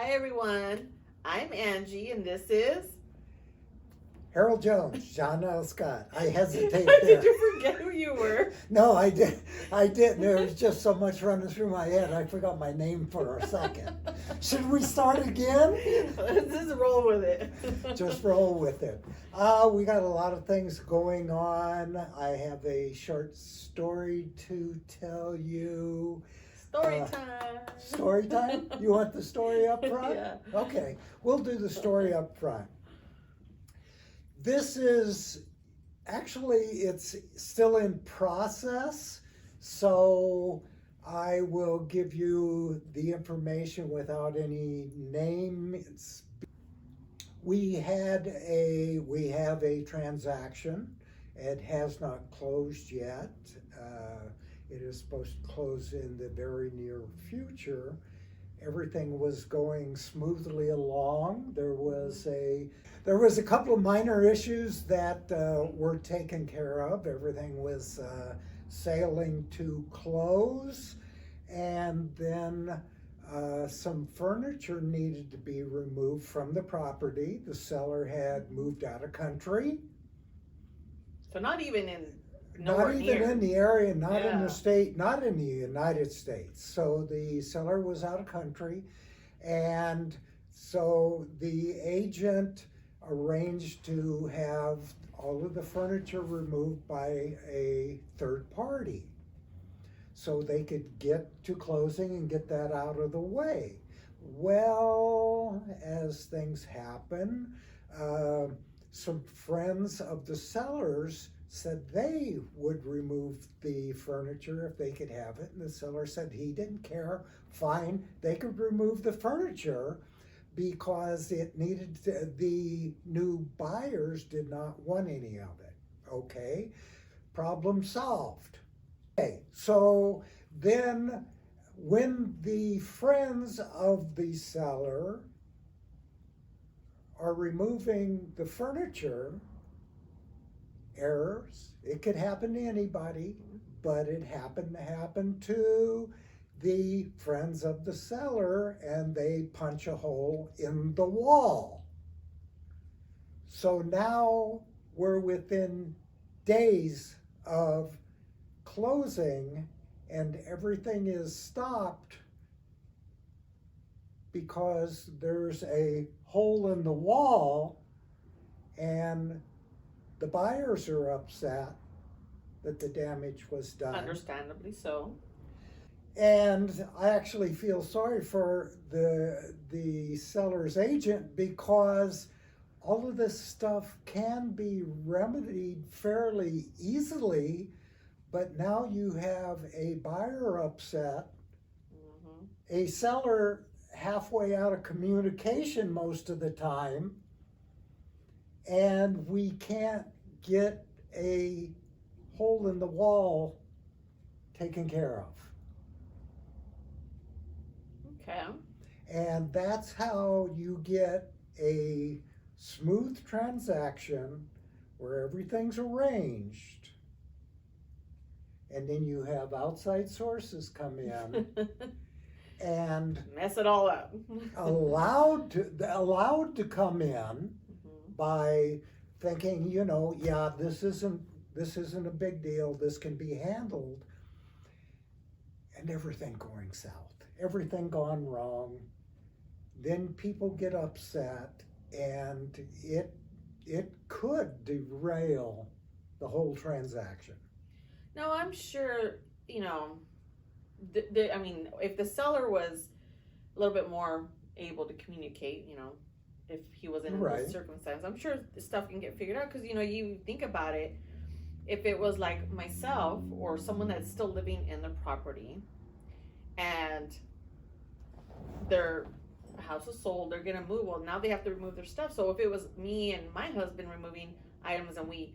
Hi everyone, I'm Angie and this is... Harold Jones, John L. Scott. I hesitate Did there. you forget who you were? No, I didn't. There was just so much running through my head, I forgot my name for a second. Should we start again? Let's just roll with it. Just roll with it. We got a lot of things going on. I have a short story to tell you. Story time. Story time? You want the story up front? Yeah. Okay, we'll do the story up front. This is, actually, it's still in process, so I will give you the information without any names. We have a transaction. It has not closed yet. It is supposed to close in the very near future. Everything was going smoothly along. There was a couple of minor issues that were taken care of. Everything was sailing to close, and then some furniture needed to be removed from the property. The seller had moved out of country. So not even in In the area, not in Yeah. the state, not in the United States. So the seller was out of country, and so the agent arranged to have all of the furniture removed by a third party so they could get to closing and get that out of the way. Well, as things happen, some friends of the sellers said they would remove the furniture if they could have it, and the seller said he didn't care. Fine, they could remove the furniture because it needed to, the new buyers did not want any of it. Okay, problem solved. Okay, so then when the friends of the seller are removing the furniture, errors, it could happen to anybody, but it happened to happen to the friends of the seller, and they punch a hole in the wall. So now we're within days of closing, and everything is stopped because there's a hole in the wall, and the buyers are upset that the damage was done. Understandably so. And I actually feel sorry for the seller's agent, because all of this stuff can be remedied fairly easily, but now you have a buyer upset, a seller halfway out of communication most of the time, and we can't get a hole in the wall taken care of. Okay. And that's how you get a smooth transaction where everything's arranged, and then you have outside sources come in and mess it all up. allowed to come in by thinking, yeah, this isn't a big deal, this can be handled, and everything going south, everything gone wrong. Then people get upset, and it could derail the whole transaction. No, I'm sure, if the seller was a little bit more able to communicate, if he was in Right. those circumstances, I'm sure the stuff can get figured out. Because, you think about it, if it was like myself or someone that's still living in the property and their house is sold, they're going to move. Well, now they have to remove their stuff. So if it was me and my husband removing items, and we,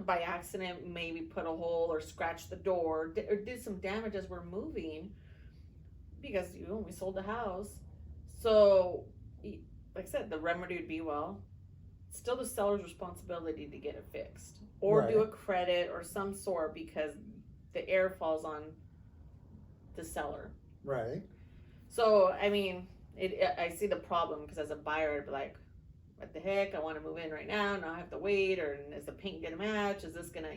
by accident, maybe put a hole or scratched the door or did some damage as we're moving, because we sold the house. So, like I said, the remedy would be, well, still the seller's responsibility to get it fixed, or Right. do a credit or some sort, because the error falls on the seller. Right. So, I see the problem because as a buyer, I'd be like, what the heck? I want to move in right now. Now I have to wait, or is the paint gonna match? Is this gonna,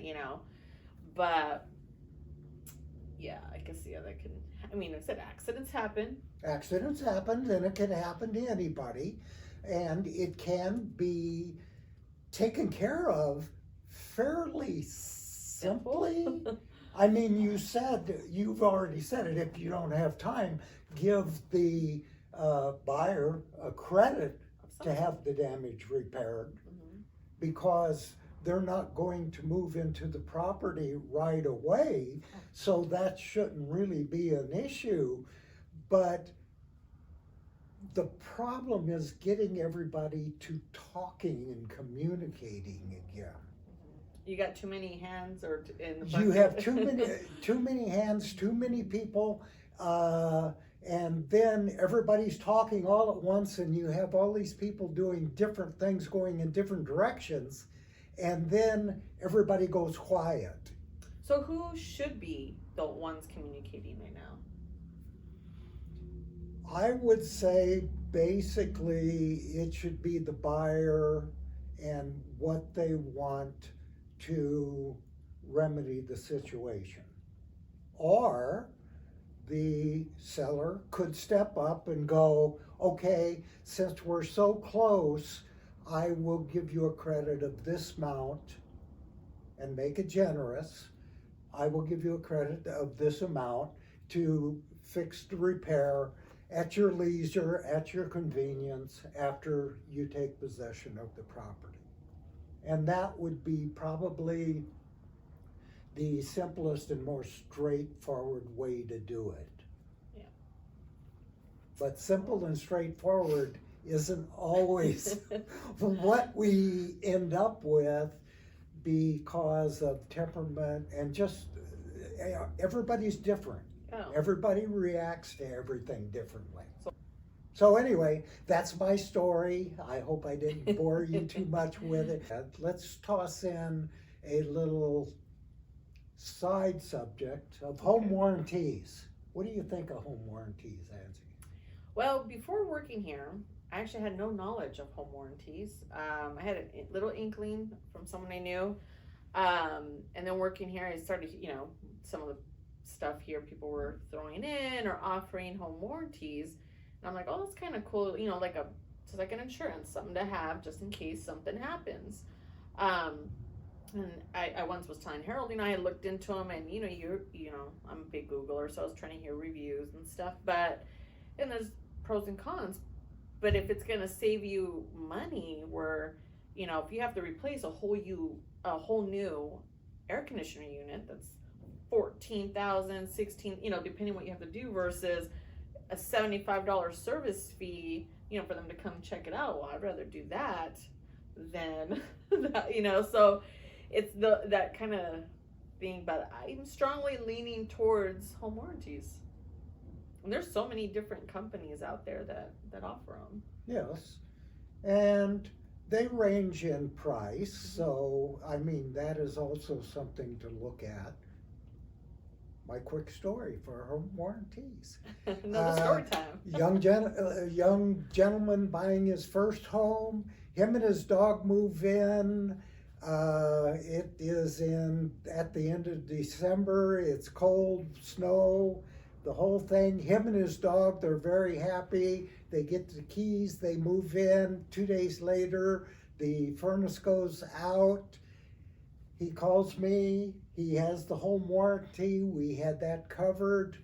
But yeah, I can see how that can. I mean, I said accidents happen. Accidents happen, and it can happen to anybody, and it can be taken care of fairly simply. I mean, you've already said it. If you don't have time, give the buyer a credit to have the damage repaired, because they're not going to move into the property right away, so that shouldn't really be an issue. But the problem is getting everybody to talking and communicating again. You got too many hands, or in the You have too many hands, too many people, and then everybody's talking all at once, and you have all these people doing different things, going in different directions, and then everybody goes quiet. So who should be the ones communicating right now? I would say basically it should be the buyer and what they want to remedy the situation. Or the seller could step up and go, okay, since we're so close, I will give you a credit of this amount and make it generous. I will give you a credit of this amount to fix the repair at your leisure, at your convenience, after you take possession of the property. And that would be probably the simplest and more straightforward way to do it. Yeah. But simple and straightforward isn't always what we end up with, because of temperament and just everybody's different. Oh. Everybody reacts to everything differently. So anyway, that's my story. I hope I didn't bore you too much with it. Let's toss in a little side subject of home warranties. What do you think of home warranties, Nancy? Well, before working here, I actually had no knowledge of home warranties. I had a little inkling from someone I knew. And then working here, I started, some of the stuff here people were throwing in or offering home warranties. And I'm like, oh, that's kind of cool. It's like an insurance, something to have just in case something happens. And I once was telling Harold, I had looked into them, and I'm a big Googler, so I was trying to hear reviews and stuff. And there's pros and cons. But if it's gonna save you money, where if you have to replace a whole new air conditioner unit that's $14,000, $16,000, depending what you have to do, versus a $75 service fee, for them to come check it out. Well, I'd rather do that than that, So it's that kind of thing. But I'm strongly leaning towards home warranties. And there's so many different companies out there that offer them. Yes, and they range in price, so I mean that is also something to look at. My quick story for home warranties. Another story time. Young gentleman buying his first home. Him and his dog move in. It is at the end of December. It's cold, snow, the whole thing. Him and his dog, they're very happy. They get the keys, they move in. 2 days later, the furnace goes out. He calls me. He has the home warranty. We had that covered.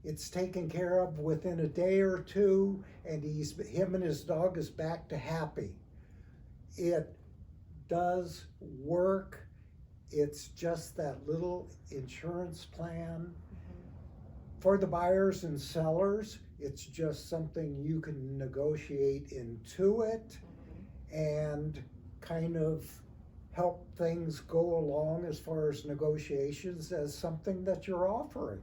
It's taken care of within a day or two, and him and his dog is back to happy. It does work. It's just that little insurance plan. For the buyers and sellers, it's just something you can negotiate into it and kind of help things go along as far as negotiations as something that you're offering.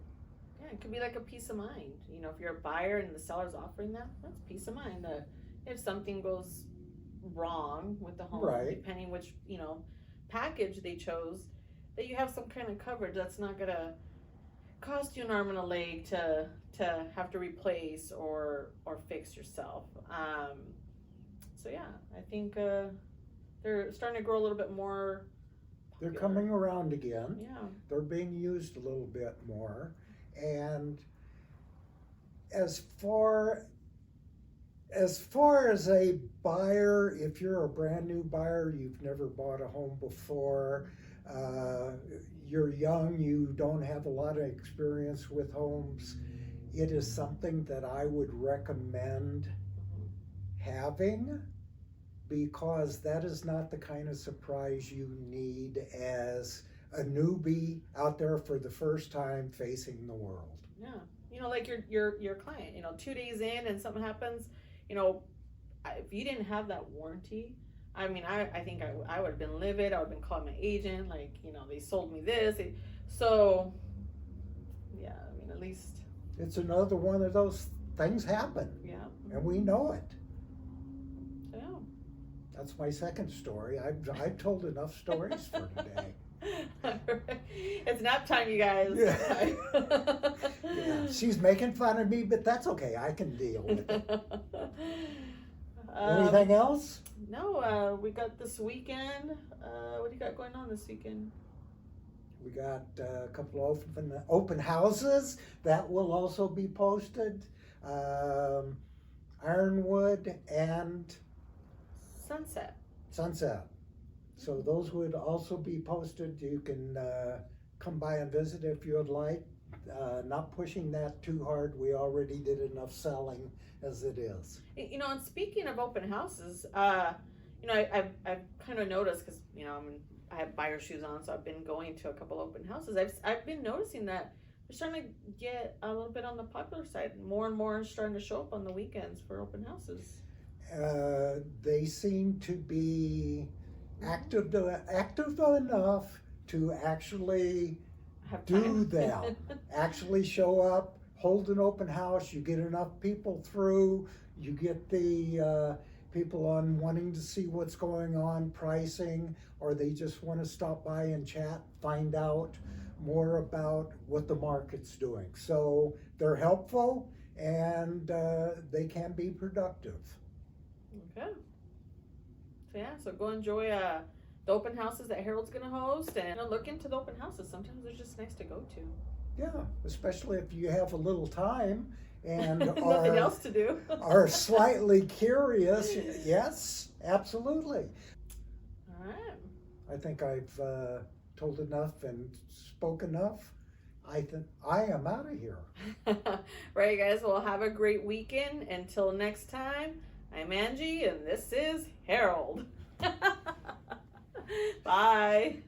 Yeah, it could be like a peace of mind. If you're a buyer and the seller's offering that, that's peace of mind. If something goes wrong with the home, Right. depending which, package they chose, that you have some kind of coverage that's not gonna, cost you an arm and a leg to have to replace or fix yourself. So yeah, I think they're starting to grow a little bit more They're popular. coming around again. Yeah. They're being used a little bit more. And as far as a buyer, if you're a brand new buyer, you've never bought a home before, you're young, you don't have a lot of experience with homes, it is something that I would recommend having, because that is not the kind of surprise you need as a newbie out there for the first time facing the world. Yeah. You know, like your client, 2 days in and something happens, if you didn't have that warranty, I mean, I think I would have been livid. I would have been calling my agent, like, they sold me this. So, yeah, I mean, at least. It's another one of those things happen. Yeah. And we know it. Yeah. That's my second story. I've told enough stories for today. It's nap time, you guys. Yeah. Yeah. She's making fun of me, but that's okay. I can deal with it. Anything else? No, we got this weekend. What do you got going on this weekend? We got a couple of open houses that will also be posted. Ironwood and Sunset. So those would also be posted. You can come by and visit if you would like. Not pushing that too hard. We already did enough selling as it is. And speaking of open houses, I've kind of noticed, because I have buyer shoes on, so I've been going to a couple open houses. I've been noticing that they're starting to get a little bit on the popular side. More and more are starting to show up on the weekends for open houses. They seem to be active enough to actually do them. Actually show up, hold an open house, you get enough people through, you get the people on wanting to see what's going on, pricing, or they just want to stop by and chat, find out more about what the market's doing. So they're helpful, and they can be productive. Okay. So yeah, so go enjoy the open houses that Harold's gonna host, and look into the open houses. Sometimes they're just nice to go to. Yeah, especially if you have a little time and nothing else to do. are slightly curious. Yes, absolutely. All right. I think I've told enough and spoke enough. I think I am out of here. Right, guys. Well, have a great weekend. Until next time, I'm Angie, and this is Harold. Bye.